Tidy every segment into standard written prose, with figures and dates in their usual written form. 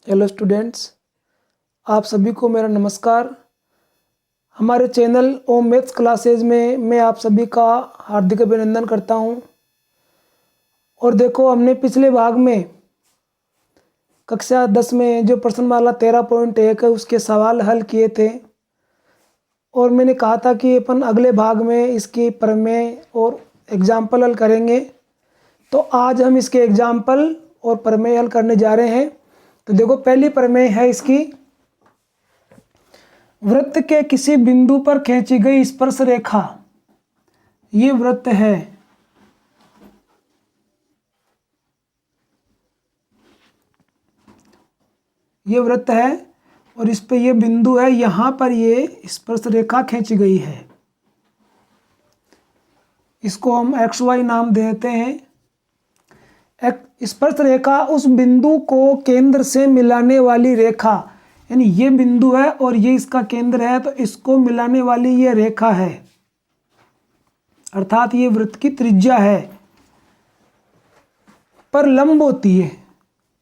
Hello students, आप सभी को मेरा नमस्कार। हमारे चैनल ओम मैथ्स क्लासेज में मैं आप सभी का हार्दिक अभिनंदन करता हूं। और देखो, हमने पिछले भाग में कक्षा 10 में जो प्रश्नमाला 13.1 है उसके सवाल हल किए थे। और मैंने कहा था कि अपन अगले भाग में इसकी प्रमेय और एग्जाम्पल हल करेंगे। तो आज हम इसके एग्जाम्पल और प्रमेय हल करने जा रहे हैं। तो देखो, पहली प्रमेय है इसकी, वृत्त के किसी बिंदु पर खींची गई स्पर्श रेखा, ये वृत्त है, ये वृत्त है और इस पे ये बिंदु है, यहां पर ये स्पर्श रेखा खींची गई है। इसको हम एक्स वाई नाम देते हैं। स्पर्श रेखा उस बिंदु को केंद्र से मिलाने वाली रेखा, यानी ये बिंदु है और ये इसका केंद्र है, तो इसको मिलाने वाली ये रेखा है, अर्थात ये वृत्त की त्रिज्या है, पर लंब होती है।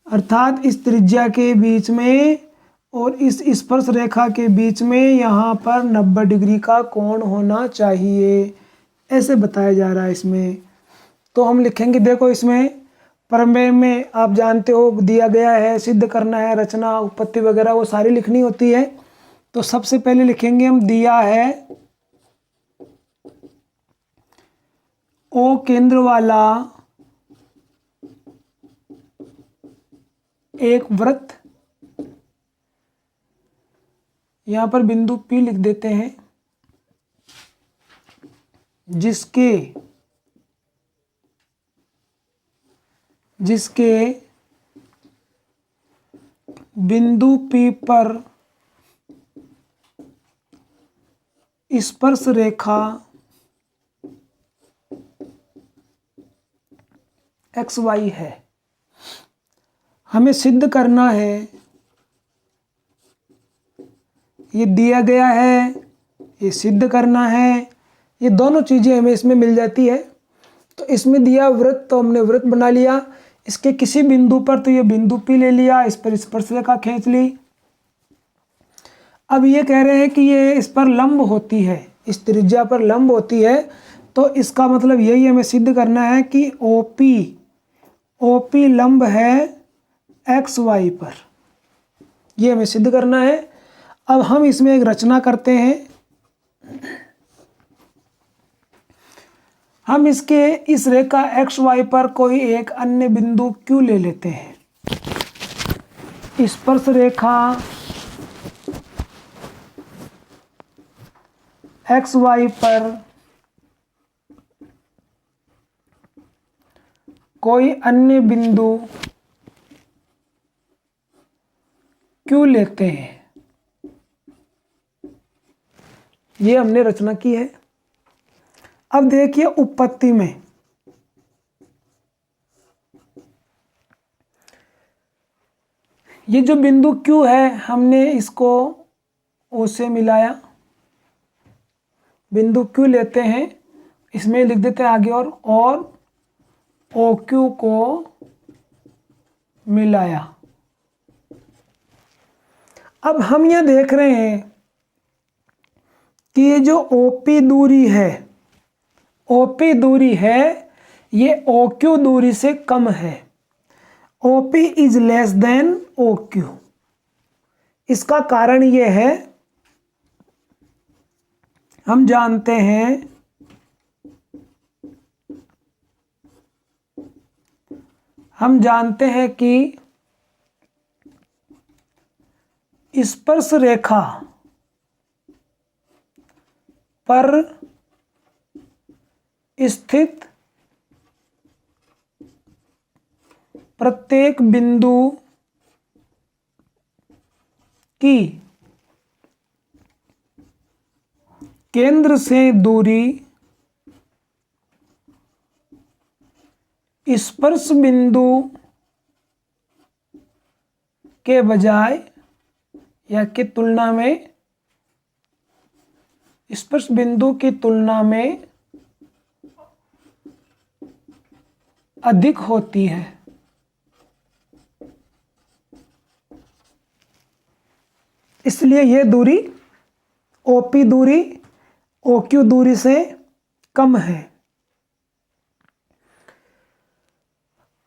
अर्थात इस त्रिज्या के बीच में और इस स्पर्श रेखा के बीच में यहाँ पर 90 डिग्री का कोण होना चाहिए, ऐसे बताया जा रहा है इसमें। तो हम लिखेंगे, देखो इसमें प्रमेय में आप जानते हो दिया गया है, सिद्ध करना है, रचना उत्पत्ति वगैरह वो सारी लिखनी होती है। तो सबसे पहले लिखेंगे हम, दिया है ओ केंद्र वाला एक वृत्त, यहां पर बिंदु P लिख देते हैं, जिसके बिंदु P पर स्पर्श रेखा एक्स वाई है। हमें सिद्ध करना है, ये दिया गया है, ये सिद्ध करना है, ये दोनों चीजें हमें इसमें मिल जाती है। तो इसमें दिया वृत्त, तो हमने वृत्त बना लिया। इसके किसी बिंदु पर, तो ये बिंदु P ले लिया, इस पर स्पर्श रेखा खींच ली। अब ये कह रहे हैं कि ये इस पर लंब होती है, इस त्रिज्या पर लंब होती है। तो इसका मतलब यही हमें सिद्ध करना है कि OP लंब है एक्स वाई पर, ये हमें सिद्ध करना है। अब हम इसमें एक रचना करते हैं। हम इसके इस रेखा एक्स वाई पर कोई एक अन्य बिंदु Q ले लेते हैं। स्पर्श रेखा एक्स वाई पर कोई अन्य बिंदु Q लेते हैं, ये हमने रचना की है। अब देखिए उत्पत्ति में, ये जो बिंदु Q है हमने इसको O से मिलाया, बिंदु Q लेते हैं, इसमें लिख देते हैं आगे और OQ को मिलाया। अब हम यह देख रहे हैं कि ये जो OP दूरी है ये OQ दूरी से कम है। OP is less than OQ। इसका कारण ये है, हम जानते हैं कि स्पर्श रेखा पर स्थित प्रत्येक बिंदु की केंद्र से दूरी स्पर्श बिंदु के बजाय या की तुलना में, स्पर्श बिंदु की तुलना में अधिक होती है। इसलिए ये दूरी OP दूरी OQ दूरी से कम है।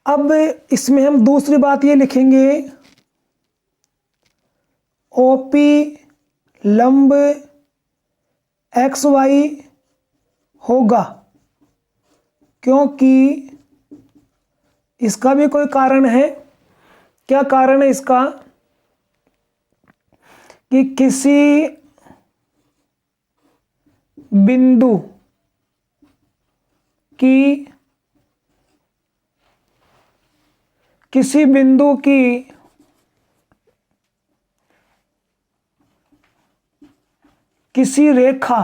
अब इसमें हम दूसरी बात ये लिखेंगे, OP लंब XY होगा, क्योंकि इसका भी कोई कारण है। क्या कारण है इसका? कि किसी बिंदु की किसी रेखा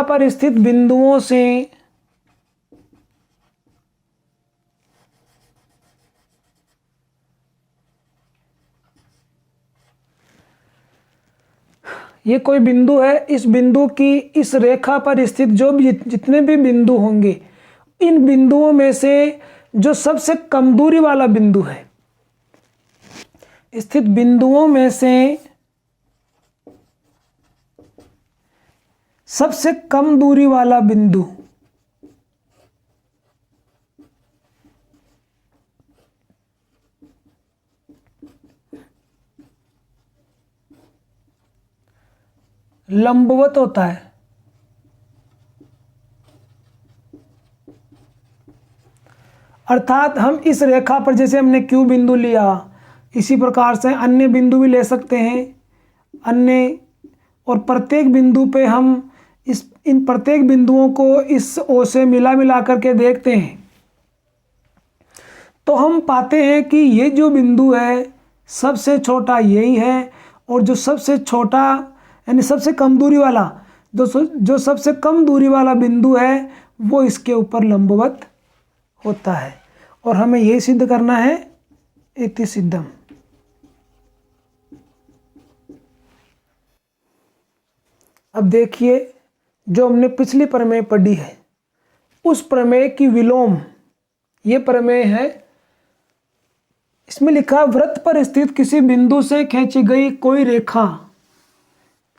पर स्थित बिंदुओं से ये कोई बिंदु है, इस बिंदु की इस रेखा पर स्थित जो भी जितने भी बिंदु होंगे, इन बिंदुओं में से जो सबसे कम दूरी वाला बिंदु है, स्थित बिंदुओं में से सबसे कम दूरी वाला बिंदु लंबवत होता है। अर्थात हम इस रेखा पर, जैसे हमने Q बिंदु लिया, इसी प्रकार से अन्य बिंदु भी ले सकते हैं अन्य, और प्रत्येक बिंदु पे हम इन प्रत्येक बिंदुओं को इस O से मिला करके देखते हैं, तो हम पाते हैं कि ये जो बिंदु है सबसे छोटा यही है, और जो सबसे छोटा यानी सबसे कम दूरी वाला, जो सबसे कम दूरी वाला बिंदु है वो इसके ऊपर लंबवत होता है। और हमें यही सिद्ध करना है, इति सिद्धम। अब देखिए, जो हमने पिछली प्रमेय पढ़ी है उस प्रमेय की विलोम ये प्रमेय है। इसमें लिखा, वृत्त पर स्थित किसी बिंदु से खींची गई कोई रेखा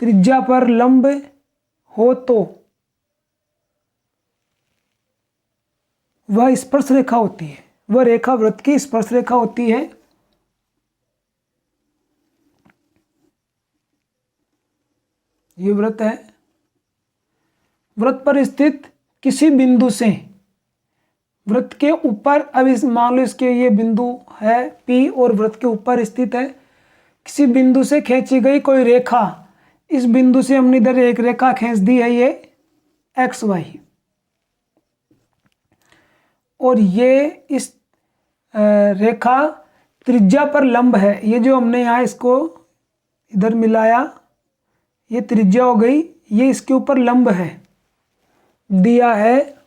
त्रिज्या पर लंब हो तो वह स्पर्श रेखा होती है। वह रेखा वृत्त की स्पर्श रेखा होती है। ये वृत्त है। वृत्त पर स्थित किसी बिंदु से, वृत्त के ऊपर, अब इस मान लो इसके ये बिंदु है P और वृत्त के ऊपर स्थित है, किसी बिंदु से खींची गई कोई रेखा, इस बिंदु से हमने इधर एक रेखा खींच दी है, ये XY, और ये इस रेखा त्रिज्या पर लंब है। ये जो हमने यहाँ इसको इधर मिलाया, ये त्रिज्या हो गई, ये इसके ऊपर लंब है, दिया है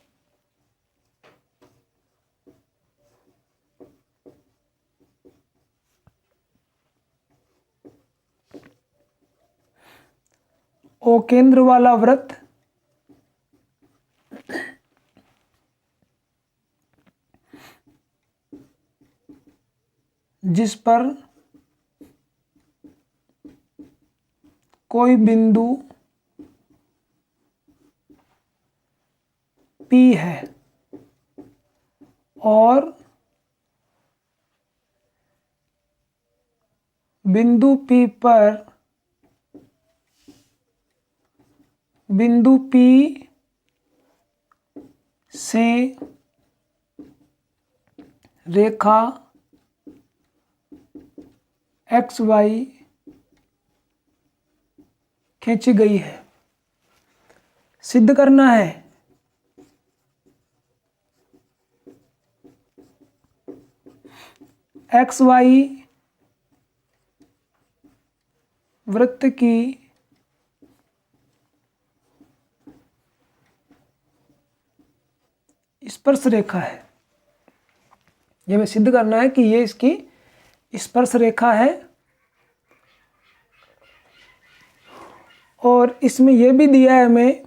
O केंद्र वाला वृत्त जिस पर कोई बिंदु P है और बिंदु P पर बिंदु P से रेखा XY खींची गई है। सिद्ध करना है XY वृत्त की स्पर्श रेखा है। ये हमें सिद्ध करना है कि ये इसकी स्पर्श रेखा है। और इसमें यह भी दिया है हमें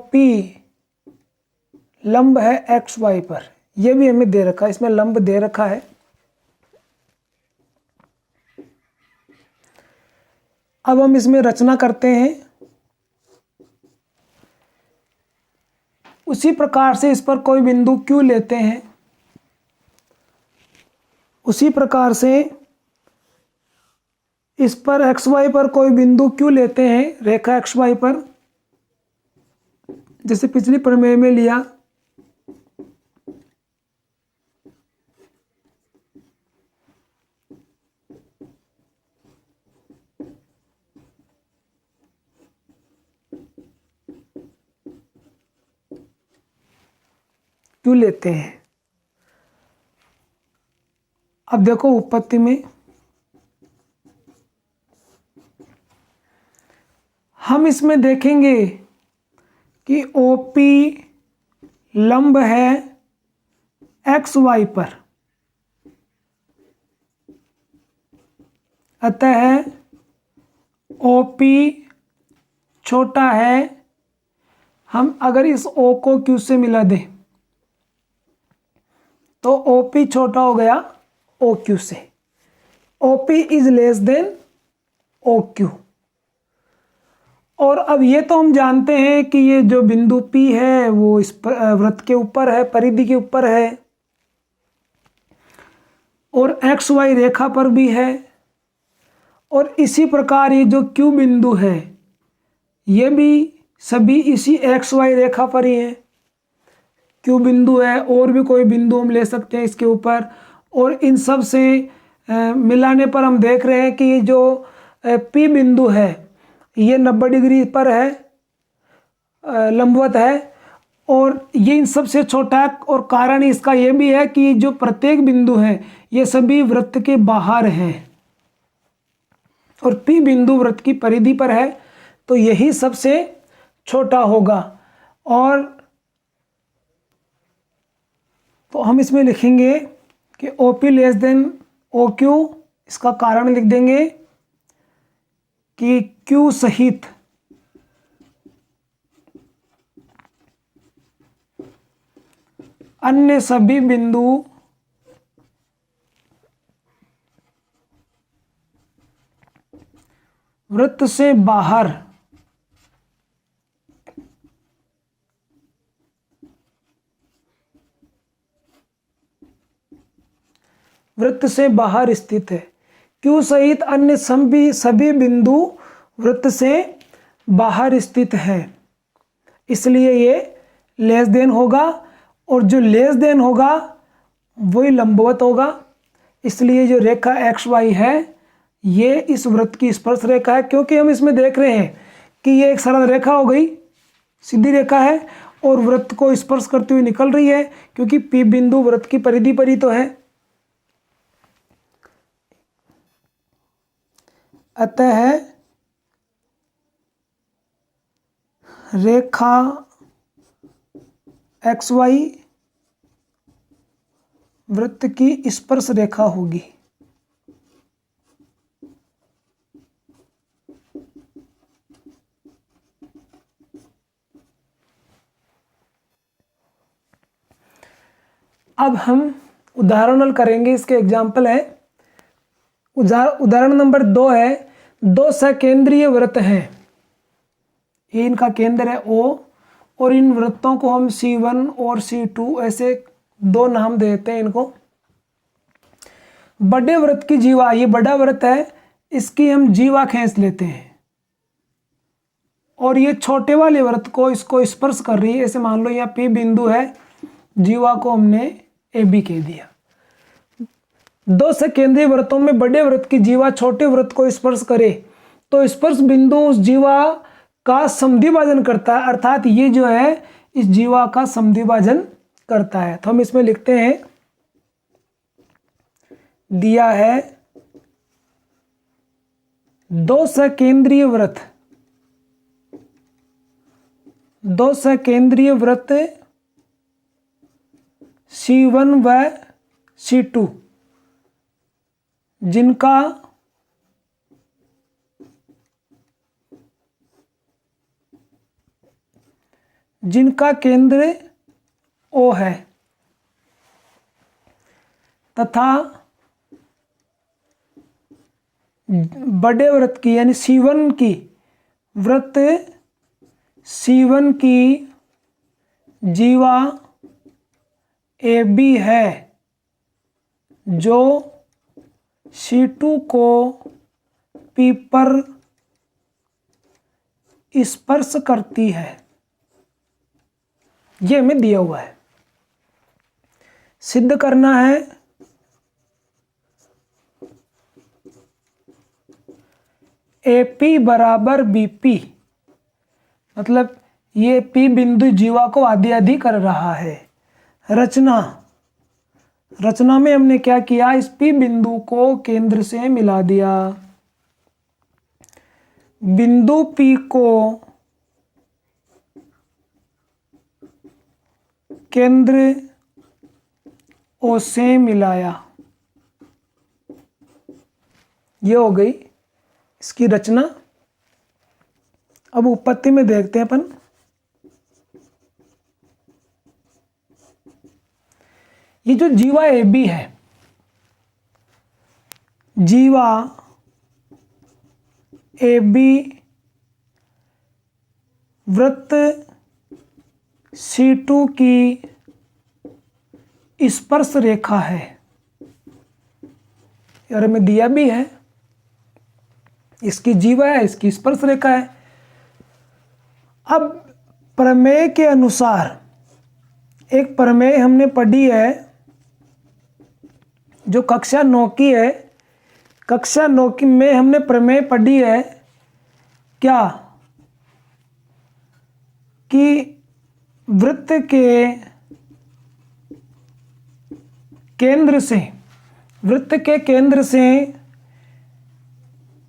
OP लंब है XY पर, यह भी हमें दे रखा है, इसमें लंब दे रखा है। अब हम इसमें रचना करते हैं। उसी प्रकार से इस पर कोई बिंदु Q लेते हैं, उसी प्रकार से इस पर XY पर कोई बिंदु Q लेते हैं, रेखा XY पर, जैसे पिछली प्रमेय में लिया। Q लेते हैं। अब देखो उत्पत्ति में हम इसमें देखेंगे कि OP लंब है XY पर, अतः OP छोटा है। हम अगर इस O को Q से मिला दें तो OP छोटा हो गया OQ से। OP is less than OQ। और अब ये तो हम जानते हैं कि ये जो बिंदु P है वो इस वृत्त के ऊपर है, परिधि के ऊपर है, और XY रेखा पर भी है। और इसी प्रकार ये जो Q बिंदु है ये भी सभी इसी XY रेखा पर ही है। Q बिंदु है, और भी कोई बिंदु हम ले सकते हैं इसके ऊपर, और इन सब से मिलाने पर हम देख रहे हैं कि ये जो P बिंदु है ये 90 डिग्री पर है, लंबवत है, और ये इन सब से छोटा है। और कारण इसका ये भी है कि जो प्रत्येक बिंदु है ये सभी वृत्त के बाहर हैं, और P बिंदु वृत्त की परिधि पर है, तो यही सबसे छोटा होगा। और तो हम इसमें लिखेंगे कि OP लेस देन OQ। इसका कारण लिख देंगे कि Q सहित अन्य सभी बिंदु वृत्त से बाहर स्थित है। Q सहित अन्य सभी बिंदु वृत्त से बाहर स्थित है, इसलिए ये लेस देन होगा, और जो लेस देन होगा वही लंबवत होगा। इसलिए जो रेखा XY है ये इस वृत्त की स्पर्श रेखा है, क्योंकि हम इसमें देख रहे हैं कि ये एक सरल रेखा हो गई, सीधी रेखा है, और वृत्त को स्पर्श करती हुई निकल रही है, क्योंकि P बिंदु वृत्त की परिधि पर ही तो है। अतः रेखा XY वृत्त की स्पर्श रेखा होगी। अब हम उदाहरण हल करेंगे, इसके एग्जाम्पल है। उदाहरण नंबर 2 है, दो सकेंद्रीय वृत्त हैं, ये इनका केंद्र है O, और इन वृत्तों को हम C1 और C2 ऐसे दो नाम देते हैं इनको। बड़े वृत्त की जीवा, ये बड़ा वृत्त है, इसकी हम जीवा खींच लेते हैं, और ये छोटे वाले वृत्त को इसको स्पर्श कर रही है। ऐसे मान लो यहाँ P बिंदु है, जीवा को हमने AB कह दिया। दो सकेंद्रीय वृत्तों में बड़े वृत्त की जीवा छोटे वृत्त को स्पर्श करे तो स्पर्श बिंदु उस जीवा का समद्विभाजन करता है, अर्थात ये जो है इस जीवा का समद्विभाजन करता है। तो हम इसमें लिखते हैं, दिया है दो सकेंद्रीय वृत्त C1 व C2 जिनका जिनका केंद्र O है तथा बड़े वृत्त की यानी C1 की वृत्त C1 की जीवा AB है जो C2 को P पर स्पर्श करती है। ये हमें दिया हुआ है, सिद्ध करना है AP बराबर BP, मतलब ये P बिंदु जीवा को आधी आधी कर रहा है। रचना में हमने क्या किया, इस P बिंदु को केंद्र से मिला दिया। बिंदु P को केंद्र O से मिलाया। ये हो गई इसकी रचना। अब उत्पत्ति में देखते हैं अपन। ये जो जीवा AB है, जीवा AB वृत्त C2 की स्पर्श रेखा है, और हमें दिया भी है, इसकी जीवा है, इसकी स्पर्श रेखा है। अब प्रमेय के अनुसार एक प्रमेय हमने पढ़ी है जो कक्षा 9 की है। कक्षा 9 की में हमने प्रमेय पढ़ी है क्या, कि वृत्त के केंद्र से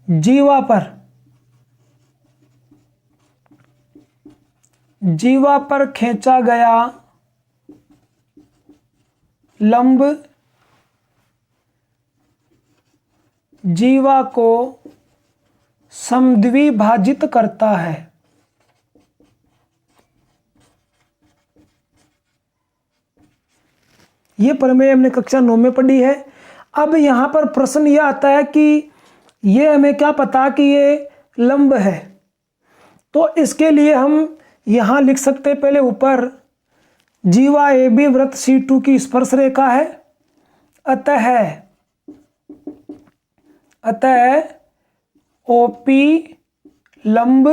जीवा पर खींचा गया लंब जीवा को समद्विभाजित करता है। ये प्रमेय हमने कक्षा 9 में पढ़ी है। अब यहां पर प्रश्न यह आता है कि ये हमें क्या पता कि ये लंब है, तो इसके लिए हम यहां लिख सकते हैं, पहले ऊपर जीवा AB वृत्त C2 की स्पर्श रेखा है, अतः OP लंब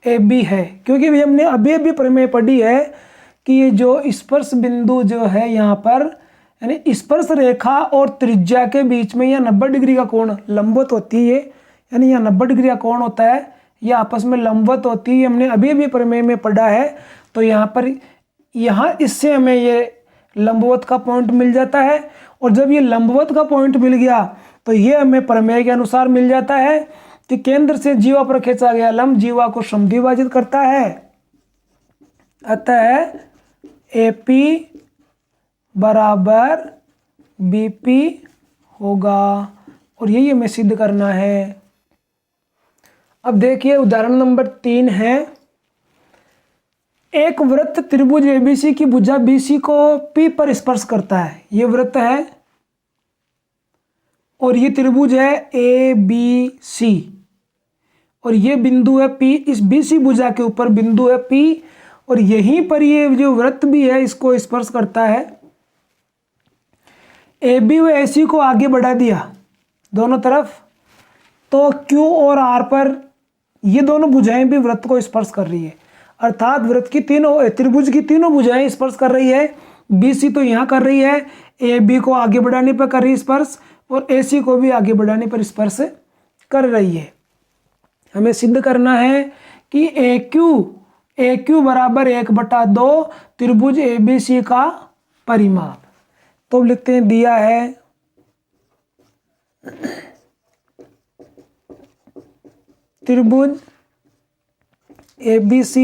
AB है। क्योंकि हमने अभी प्रमेय पढ़ी है कि ये जो स्पर्श बिंदु जो है यहाँ पर, यानी स्पर्श रेखा और त्रिज्या के बीच में यह 90 डिग्री का कोण लंबवत होती है, यानी यह 90 डिग्री का कोण होता है, यह आपस में लंबवत होती है। हमने अभी प्रमेय में पढ़ा है। तो यहाँ इससे हमें ये लंबवत का पॉइंट मिल जाता है, और जब ये लंबवत का पॉइंट मिल गया तो ये हमें प्रमेय के अनुसार मिल जाता है कि केंद्र से जीवा पर खींचा गया लंब जीवा को समद्विभाजित करता है, अतः AP बराबर BP होगा, और यही हमें सिद्ध करना है। अब देखिए उदाहरण नंबर 3 है। एक वृत्त त्रिभुज ABC की भुजा BC को P पर स्पर्श करता है। ये वृत्त है और ये त्रिभुज है ABC, और ये बिंदु है P। इस BC भुजा के ऊपर बिंदु है P, और यहीं पर ये जो वृत्त भी है इसको स्पर्श करता है। AB व AC को आगे बढ़ा दिया दोनों तरफ, तो Q और R पर ये दोनों भुजाएं भी वृत्त को स्पर्श कर रही है, अर्थात वृत्त की त्रिभुज की तीनों भुजाएं स्पर्श कर रही है। BC तो यहाँ कर रही है, AB को आगे बढ़ाने पर कर रही है स्पर्श, और AC को भी आगे बढ़ाने पर स्पर्श कर रही है। हमें सिद्ध करना है कि AQ बराबर 1/2 त्रिभुज ABC का परिमाप। तो लिखते हैं, दिया है त्रिभुज ABC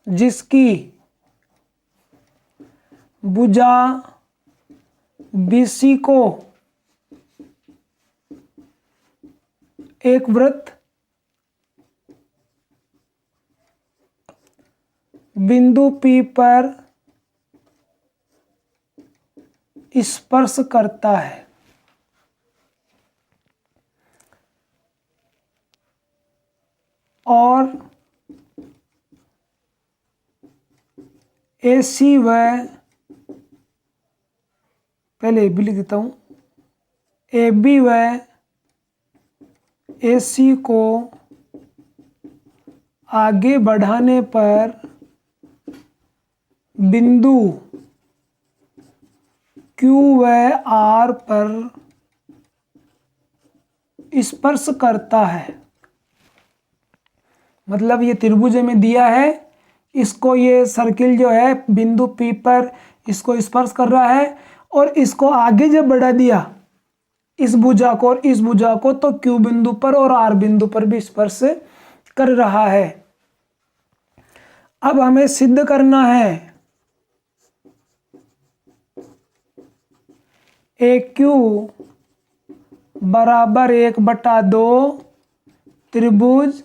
जिसकी भुजा BC को एक वृत्त बिंदु P पर स्पर्श करता है। और AC व पहले AB लिख देता हूँ, AB व AC को आगे बढ़ाने पर बिंदु Q व R पर स्पर्श करता है। मतलब ये त्रिभुज में दिया है, इसको ये सर्किल जो है बिंदु P पर इसको स्पर्श कर रहा है, और इसको आगे जब बढ़ा दिया इस भुजा को और इस भुजा को, तो Q बिंदु पर और R बिंदु पर भी स्पर्श कर रहा है। अब हमें सिद्ध करना है AQ बराबर 1/2 त्रिभुज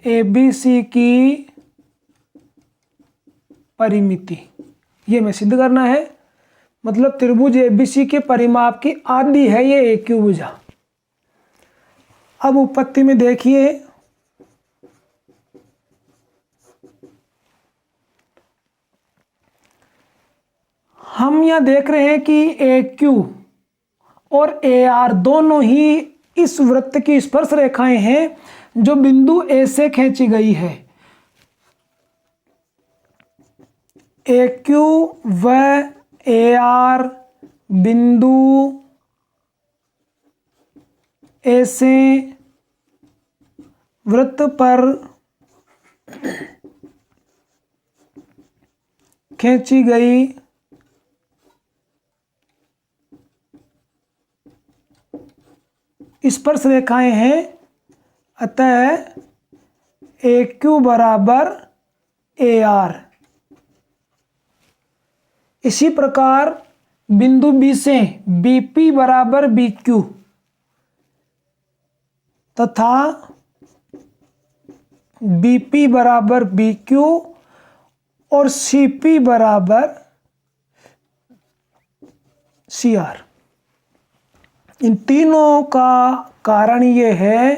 ABC की परिमिति। ये हमें सिद्ध करना है। मतलब त्रिभुज ABC के परिमाप की आधी है ये AQ भुजा। अब उत्पत्ति में देखिए, हम यहां देख रहे हैं कि AQ और AR दोनों ही इस वृत्त की स्पर्श रेखाएं हैं जो बिंदु A से खींची गई है। AQ व AR बिंदु A से वृत्त पर खींची गई स्पर्श रेखाएं हैं। अतः AQ बराबर AR। इसी प्रकार बिंदु B से BP बराबर BQ तथा BP बराबर BQ और CP बराबर CR। इन तीनों का कारण ये है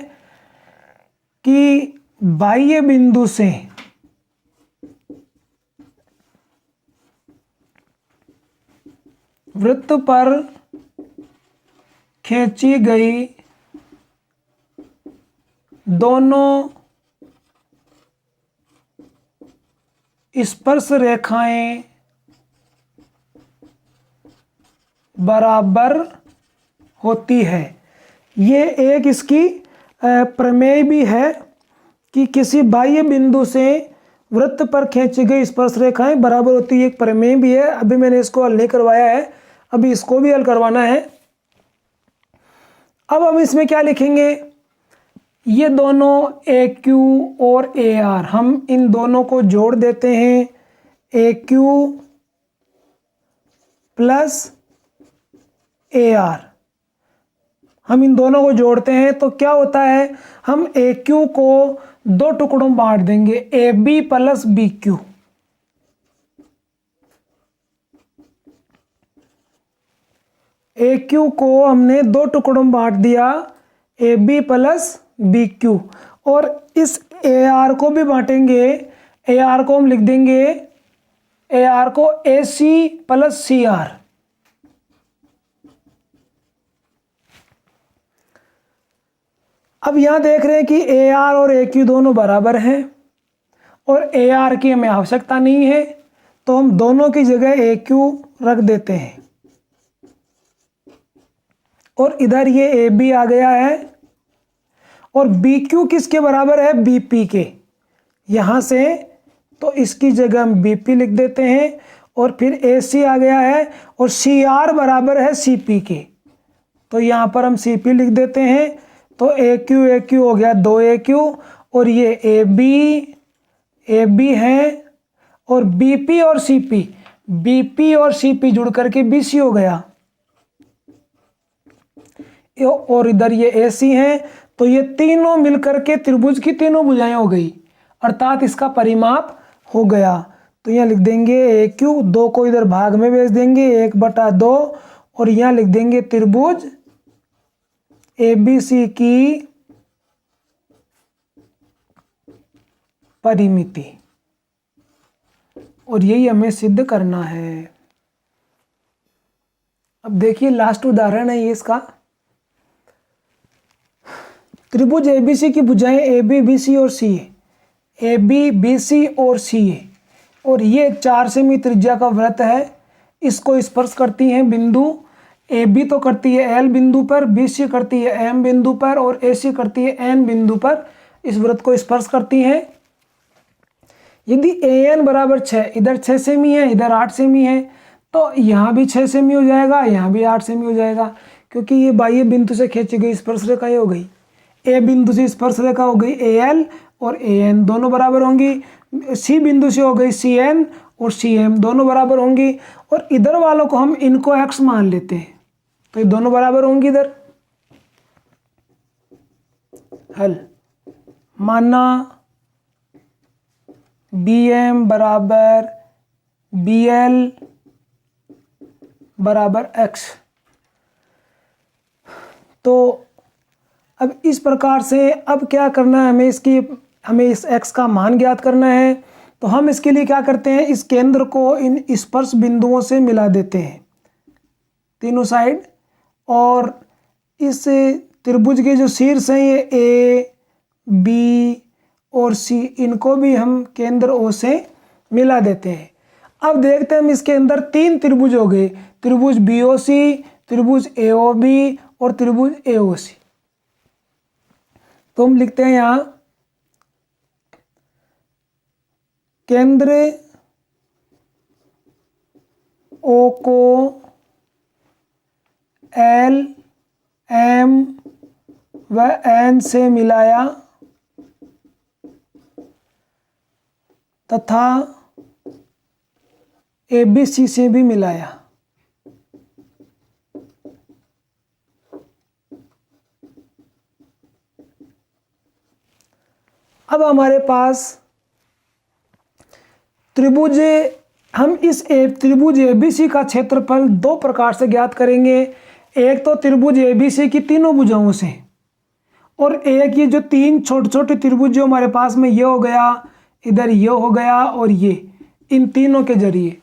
कि बाह्य बिंदु से वृत्त पर खींची गई दोनों स्पर्श रेखाएं बराबर होती है। ये एक इसकी प्रमेय भी है कि किसी बाह्य बिंदु से वृत्त पर खींची गई स्पर्श रेखाएं बराबर होती है। एक प्रमेय भी है। अभी मैंने इसको हल नहीं करवाया है, अभी इसको भी हल करवाना है। अब हम इसमें क्या लिखेंगे, ये दोनों AQ और AR, हम इन दोनों को जोड़ देते हैं। AQ प्लस AR, हम इन दोनों को जोड़ते हैं तो क्या होता है, हम AQ को दो टुकड़ों में बांट देंगे, AB प्लस BQ। AQ को हमने दो टुकड़ों में बांट दिया, AB प्लस BQ, और इस AR को भी बांटेंगे। AR को हम लिख देंगे, AR को AC प्लस CR। अब यहां देख रहे हैं कि AR और AQ दोनों बराबर हैं और AR की हमें आवश्यकता नहीं है, तो हम दोनों की जगह AQ रख देते हैं। और इधर ये AB आ गया है और BQ किसके बराबर है, BP के। यहां से तो इसकी जगह हम BP लिख देते हैं, और फिर AC आ गया है और CR बराबर है CP के, तो यहां पर हम CP लिख देते हैं। तो AQ AQ हो गया 2AQ, और ये AB है, और BP और BP और CP जुड़ करके BC हो गया, और इधर ये AC है, तो ये तीनों मिलकर के त्रिभुज की तीनों भुजाएं हो गई, अर्थात इसका परिमाप हो गया। तो यहाँ लिख देंगे ए क्यू, 2 को इधर भाग में भेज देंगे 1/2 और यहाँ लिख देंगे त्रिभुज ABC की परिमिति, और यही हमें सिद्ध करना है। अब देखिए लास्ट उदाहरण है ये इसका। त्रिभुज ABC की भुजाएं AB, BC और CA, AB, BC और CA, और ये 4 सेमी त्रिज्या का वृत्त है। इसको स्पर्श करती हैं बिंदु AB तो करती है L बिंदु पर, BC करती है M बिंदु पर और AC करती है N बिंदु पर। इस वृत्त को स्पर्श करती हैं। यदि AN बराबर 6, इधर 6 सेमी है, इधर 8 सेमी है, तो यहाँ भी 6 सेमी हो जाएगा, यहाँ भी 8 सेमी हो जाएगा, क्योंकि ये बाह्य बिंदु से खींची गई स्पर्श रेखा ये हो गई। A बिंदु से स्पर्श रेखा हो गई AL और AN दोनों बराबर होंगी। C बिंदु से हो गई CN और CM दोनों बराबर होंगी। और इधर वालों को हम इनको X मान लेते हैं, तो ये दोनों बराबर होंगी। इधर हल माना BM बराबर BL बराबर X। तो अब इस प्रकार से अब क्या करना है, हमें इस x का मान ज्ञात करना है। तो हम इसके लिए क्या करते हैं, इस केंद्र को इन स्पर्श बिंदुओं से मिला देते हैं तीनों साइड, और इस त्रिभुज के जो शीर्ष हैं ये A, B और C, इनको भी हम केंद्र O से मिला देते हैं। अब देखते हैं हम इसके अंदर 3 त्रिभुज हो गए, त्रिभुज BOC, त्रिभुज AOB और त्रिभुज AOC। तो हम लिखते हैं यहाँ केंद्र O को L, M व N से मिलाया तथा ABC से भी मिलाया। अब हमारे पास त्रिभुज, हम इस त्रिभुज ABC का क्षेत्रफल 2 प्रकार से ज्ञात करेंगे। एक तो त्रिभुज ABC की तीनों भुजाओं से, और एक ये जो 3 छोटे छोटे त्रिभुज जो हमारे पास में ये हो गया, इधर ये हो गया और ये, इन तीनों के जरिए।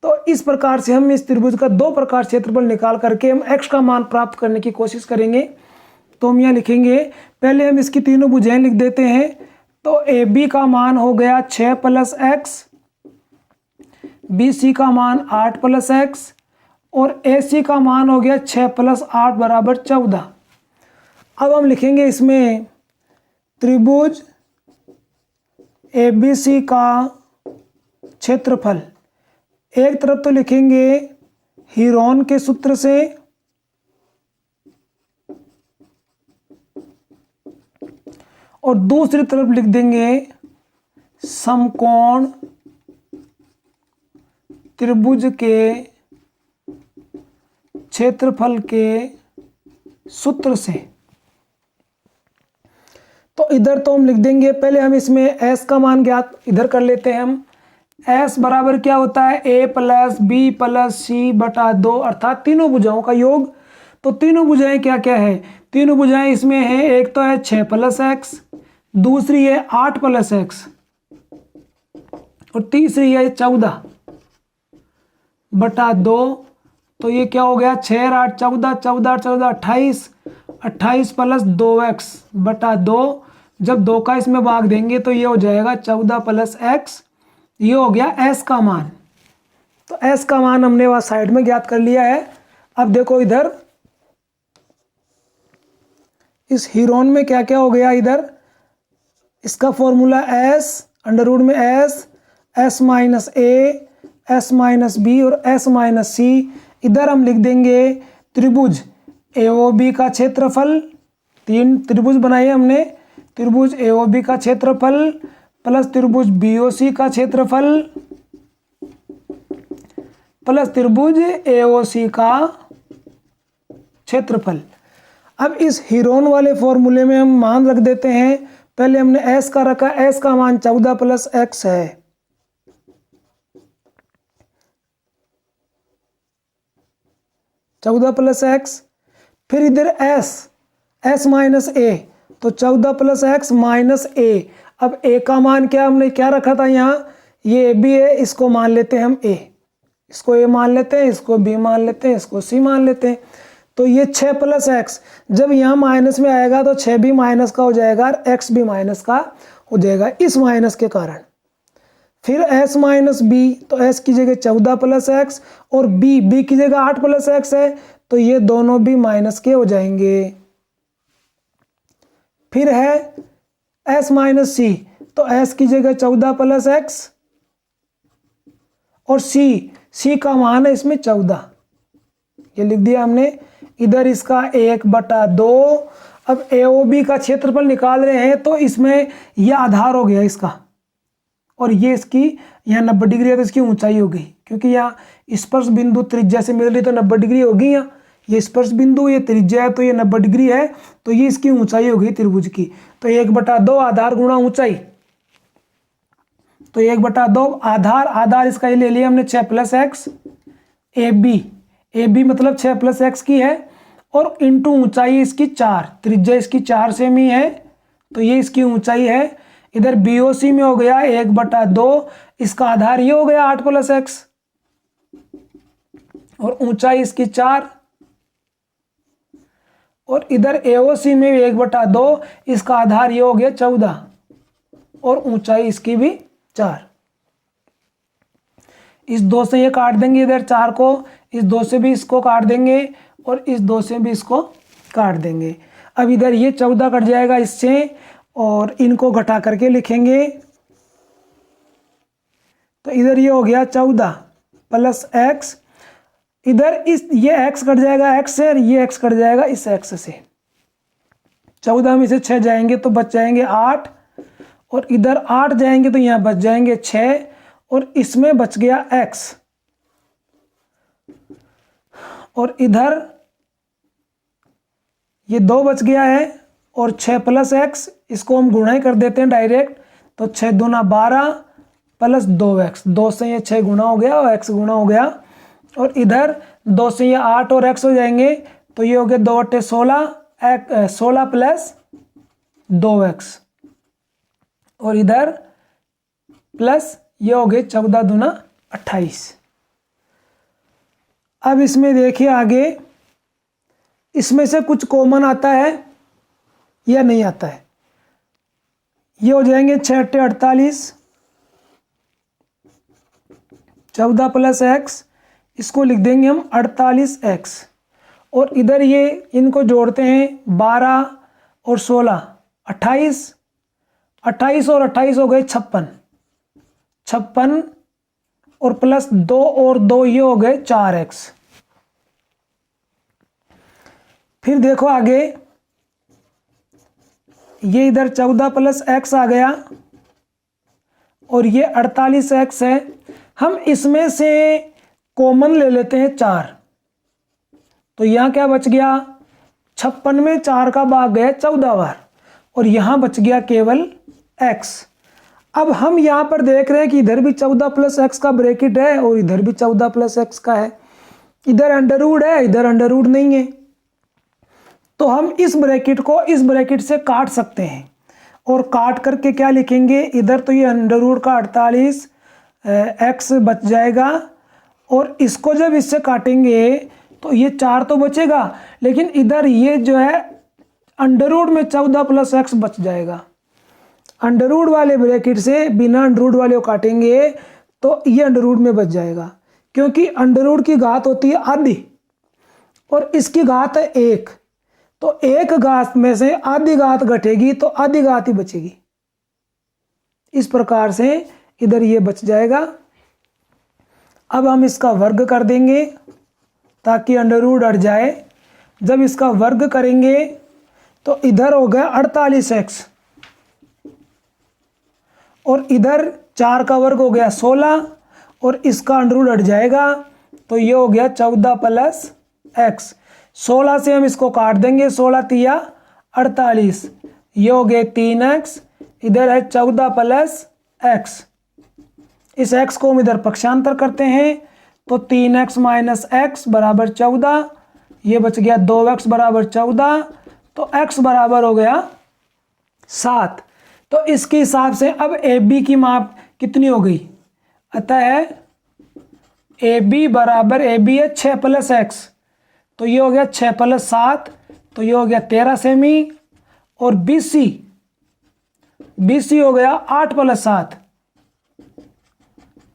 तो इस प्रकार से हम इस त्रिभुज का 2 प्रकार क्षेत्रफल निकाल करके हम x का मान प्राप्त करने की कोशिश करेंगे। तो हम यहाँ लिखेंगे, पहले हम इसकी तीनों भुजाएं लिख देते हैं। तो AB का मान हो गया 6 + x, BC का मान 8 + x और AC का मान हो गया 6 + 8 बराबर 14। अब हम लिखेंगे इसमें त्रिभुज ABC का क्षेत्रफल। एक तरफ तो लिखेंगे हीरोन के सूत्र से, और दूसरी तरफ लिख देंगे समकोण त्रिभुज के क्षेत्रफल के सूत्र से। तो इधर तो हम लिख देंगे, पहले हम इसमें S का मान ज्ञात इधर कर लेते हैं हम। S बराबर क्या होता है, A + B + C/2 अर्थात तीनों भुजाओं का योग। तो तीनों भुजाएं क्या क्या है, तीनों भुजाएं इसमें हैं, एक तो है 6 + x, दूसरी है 8 + x और तीसरी है 14/2। तो ये क्या हो गया, 6 × 8 = 14, 14 × 14 28, 28 + 2x/2। जब 2 का इसमें भाग देंगे तो ये हो जाएगा 14 + x। ये हो गया S का मान। तो S का मान हमने वहाँ साइड में ज्ञात कर लिया है। अब देखो इधर इस हीरोन में क्या क्या हो गया, इधर इसका फॉर्मूला S √ में S, S - A, S - B और S - C। इधर हम लिख देंगे त्रिभुज AOB का क्षेत्रफल, 3 त्रिभुज बनाए हमने, त्रिभुज AOB का क्षेत्रफल प्लस त्रिभुज BOC का क्षेत्रफल प्लस त्रिभुज AOC का क्षेत्रफल। अब इस हीरोन वाले फॉर्मूले में हम मान रख देते हैं। पहले हमने S का रखा, S का मान 14 + x है, 14 प्लस एक्स। फिर इधर एस माइनस ए, तो 14 प्लस एक्स माइनस ए। अब ए का मान क्या हमने क्या रखा था यहाँ, ये ए बी है, इसको मान लेते हैं हम ए, इसको ए मान लेते हैं, इसको बी मान लेते हैं, इसको सी मान लेते हैं। तो ये 6 प्लस एक्स जब यहाँ माइनस में आएगा तो 6 भी माइनस का हो जाएगा और एक्स भी माइनस का हो जाएगा इस माइनस के कारण। फिर s माइनस बी, तो s की जगह 14 प्लस एक्स और b की जगह 8 प्लस एक्स है, तो ये दोनों भी माइनस के हो जाएंगे। फिर है s माइनस सी, तो s की जगह 14 प्लस एक्स और c का मान है इसमें 14, ये लिख दिया हमने। इधर इसका 1/2। अब AOB का क्षेत्रफल निकाल रहे हैं तो इसमें यह आधार हो गया इसका, और ये इसकी यहाँ 90 डिग्री है तो इसकी ऊंचाई हो गई, क्योंकि यहाँ स्पर्श बिंदु त्रिज्या से मिल रही तो 90 डिग्री होगी। यहाँ ये स्पर्श बिंदु ये त्रिज्या है तो ये 90 डिग्री है, तो ये इसकी ऊंचाई हो गई त्रिभुज की। तो 1/2 आधार गुणा ऊंचाई, तो 1/2 आधार इसका ये ले लिया हमने 6 प्लस एक्स। ए बी मतलब 6 प्लस एक्स की है, और इंटू ऊंचाई इसकी 4, त्रिज्या इसकी 4 सेमी है तो ये इसकी ऊंचाई है। इधर BOC में हो गया 1/2, इसका आधार ये हो गया 8 प्लस एक्स और ऊंचाई इसकी 4, और इधर AOC में 1/2, इसका आधार ये हो गया 14 और ऊंचाई इसकी भी 4। इस 2 से ये काट देंगे इधर 4 को, इस 2 से भी इसको काट देंगे और इस 2 से भी इसको काट देंगे। अब इधर ये 14 कट जाएगा इससे, और इनको घटा करके लिखेंगे तो इधर ये हो गया 14 प्लस एक्स। इधर इस ये x कट जाएगा x से और ये x कट जाएगा इस x से। 14 में से 6 जाएंगे तो बच जाएंगे 8, और इधर 8 जाएंगे तो यहाँ बच जाएंगे 6, और इसमें बच गया x, और इधर ये 2 बच गया है, और 6 प्लस एक्स इसको हम गुणा ही कर देते हैं डायरेक्ट, तो 6 दूना 12 प्लस 2x, 2 से ये 6 गुणा हो गया और x गुणा हो गया, और इधर 2 से ये 8 और x हो जाएंगे तो ये हो गया 2/16, 16 प्लस 2x, और इधर प्लस ये हो गए 14 दूना 28। अब इसमें देखिए आगे, इसमें से कुछ कॉमन आता है या नहीं आता है। ये हो जाएंगे 6 × 8 = 48, 14 प्लस एक्स, इसको लिख देंगे हम 48x, और इधर ये इनको जोड़ते हैं 12 और 16 28, 28 और 28 हो गए 56 और प्लस 2 और 2 ये हो गए 4x। फिर देखो आगे, ये इधर 14 प्लस x आ गया और ये 48x है। हम इसमें से कॉमन ले लेते हैं 4, तो यहाँ क्या बच गया, 56 में 4 का भाग गया 14 बार, और यहाँ बच गया केवल x। अब हम यहाँ पर देख रहे हैं कि इधर भी 14 प्लस एक्स का ब्रैकेट है और इधर भी 14 प्लस एक्स का है, इधर अंडर रूट है इधर अंडर रूट नहीं है, तो हम इस ब्रैकेट को इस ब्रैकेट से काट सकते हैं, और काट करके क्या लिखेंगे, इधर तो ये अंडर रूट का 48 एक्स बच जाएगा, और इसको जब इससे काटेंगे तो ये 4 तो बचेगा, लेकिन इधर ये जो है अंडर रूट में 14 प्लस एक्स बच जाएगा। अंडर रूट वाले ब्रैकेट से बिना अंडर रूट वाले को काटेंगे तो ये अंडर रूट में बच जाएगा, क्योंकि अंडर रूट की घात होती है आधी और इसकी घात है 1, तो एक घात में से आधी घात घटेगी तो आधी घात ही बचेगी। इस प्रकार से इधर ये बच जाएगा। अब हम इसका वर्ग कर देंगे ताकि अंडर रूट हट जाए। जब इसका वर्ग करेंगे तो इधर हो गया 48x और इधर 4 का वर्ग हो गया 16 और इसका अंडर रूट हट जाएगा तो ये हो गया 14 प्लस एक्स। 16 से हम इसको काट देंगे, 16 तिया 48, ये हो गए 3x, इधर है 14 प्लस एक्स। इस x को हम इधर पक्षांतर करते हैं तो 3x माइनस एक्स बराबर 14, ये बच गया 2x बराबर 14, तो x बराबर हो गया 7। तो इसके हिसाब से अब ए बी की माप कितनी हो गई, अतः ए बी बराबर, ए बी है 6 + x, तो ये हो गया 6 + 7, तो ये हो गया 13 सेमी। और बी सी हो गया 8 + 7,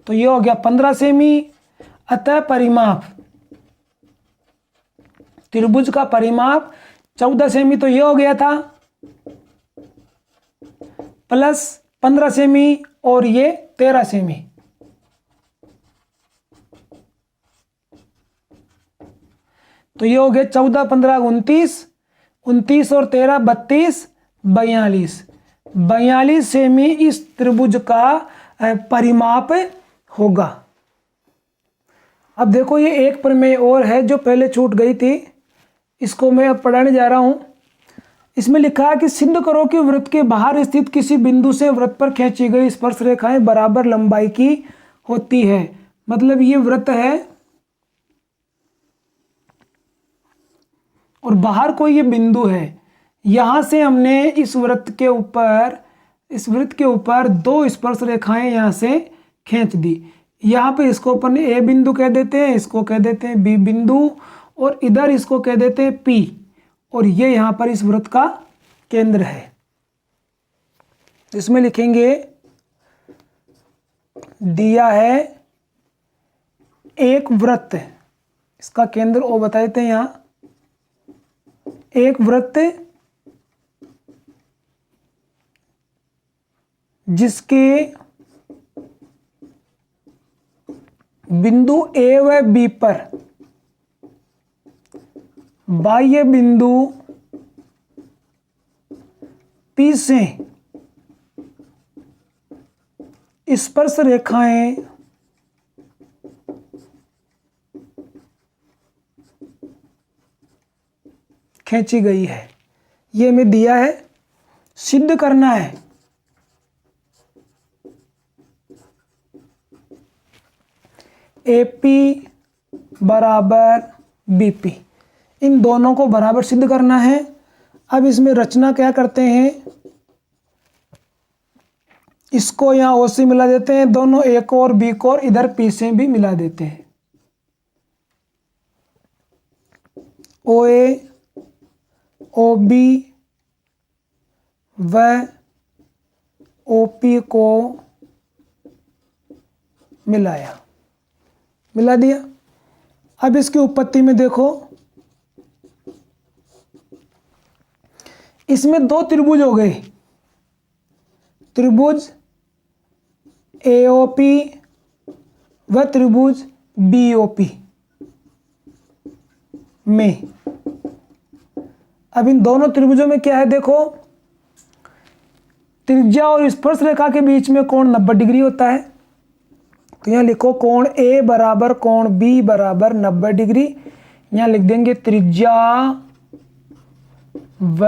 तो ये हो गया 15 सेमी। अतः परिमाप, त्रिभुज का परिमाप 14 सेमी तो ये हो गया था, प्लस 15 सेमी और ये 13 सेमी। तो ये हो गया 14 15 29, 29 और 13 32, 42 सेमी इस त्रिभुज का परिमाप होगा। अब देखो ये एक प्रमेय और है जो पहले छूट गई थी, इसको मैं अब पढ़ाने जा रहा हूं। इसमें लिखा है कि सिद्ध करो कि वृत्त के बाहर स्थित किसी बिंदु से वृत्त पर खींची गई स्पर्श रेखाएं बराबर लंबाई की होती है। मतलब ये वृत्त है और बाहर कोई ये बिंदु है, यहां से हमने इस वृत्त के ऊपर 2 स्पर्श रेखाएं यहां से खींच दी। यहाँ पे इसको अपन ए बिंदु कह देते हैं, इसको कह देते हैं बी बिंदु, और इधर इसको कह देते हैं पी, और ये यहाँ पर इस वृत्त का केंद्र है। इसमें लिखेंगे दिया है एक वृत्त, इसका केंद्र ओ बता देते हैं यहाँ, एक वृत्त जिसके बिंदु ए व बी पर बाह्य बिंदु पी से स्पर्श रेखाएं खींची गई है। ये हमें दिया है, सिद्ध करना है। AP बराबर BP, इन दोनों को बराबर सिद्ध करना है। अब इसमें रचना क्या करते हैं, इसको यहाँ O से मिला देते हैं, दोनों A को और B को, और इधर P से भी मिला देते हैं। OA OB व OP को मिला दिया। अब इसकी उत्पत्ति में देखो, इसमें 2 त्रिभुज हो गए, त्रिभुज AOP व त्रिभुज BOP में। अब इन दोनों त्रिभुजों में क्या है देखो, त्रिज्या और स्पर्श रेखा के बीच में कोण 90 डिग्री होता है। तो यहाँ लिखो कोण A बराबर कोण B बराबर 90 डिग्री। यहाँ लिख देंगे त्रिज्या व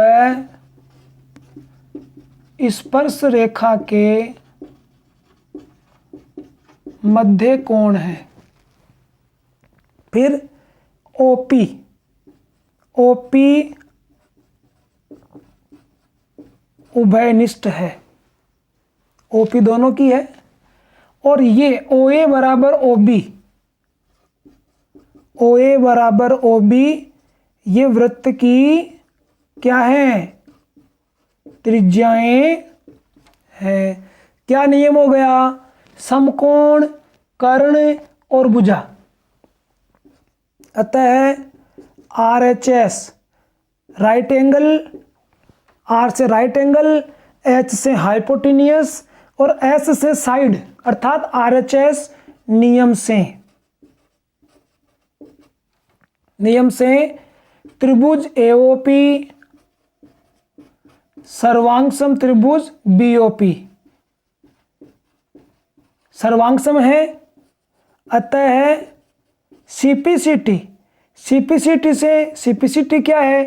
स्पर्श रेखा के मध्य कोण है। फिर OP उभयनिष्ठ है, OP दोनों की है। और ये OA बराबर OB ये वृत्त की क्या है, त्रिज्याएं है। क्या नियम हो गया, समकोण, कर्ण और भुजा। अतः RHS राइट एंगल, R से राइट एंगल, H से हाइपोटेनियस और S से साइड, अर्थात RHS नियम से त्रिभुज AOP सर्वांगसम त्रिभुज BOP सर्वांगसम है। अतः CPCT क्या है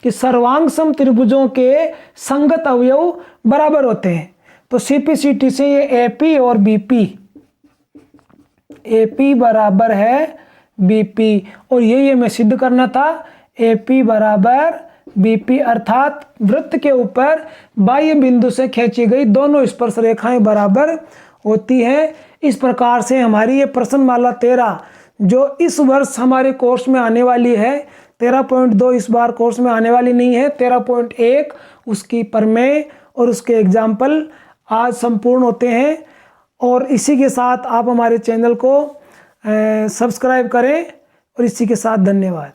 कि सर्वांगसम त्रिभुजों के संगत अवयव बराबर होते हैं। तो CPCT से ये AP और BP, AP बराबर है BP, और ये हमें सिद्ध करना था AP बराबर BP, अर्थात वृत्त के ऊपर बाह्य बिंदु से खींची गई दोनों स्पर्श रेखाएं बराबर होती हैं। इस प्रकार से हमारी ये प्रश्नमाला 13 जो इस वर्ष हमारे कोर्स में आने वाली है, 13.2 इस बार कोर्स में आने वाली नहीं है, 13.1 उसकी प्रमेय और उसके एग्जाम्पल आज संपूर्ण होते हैं। और इसी के साथ आप हमारे चैनल को सब्सक्राइब करें और इसी के साथ धन्यवाद।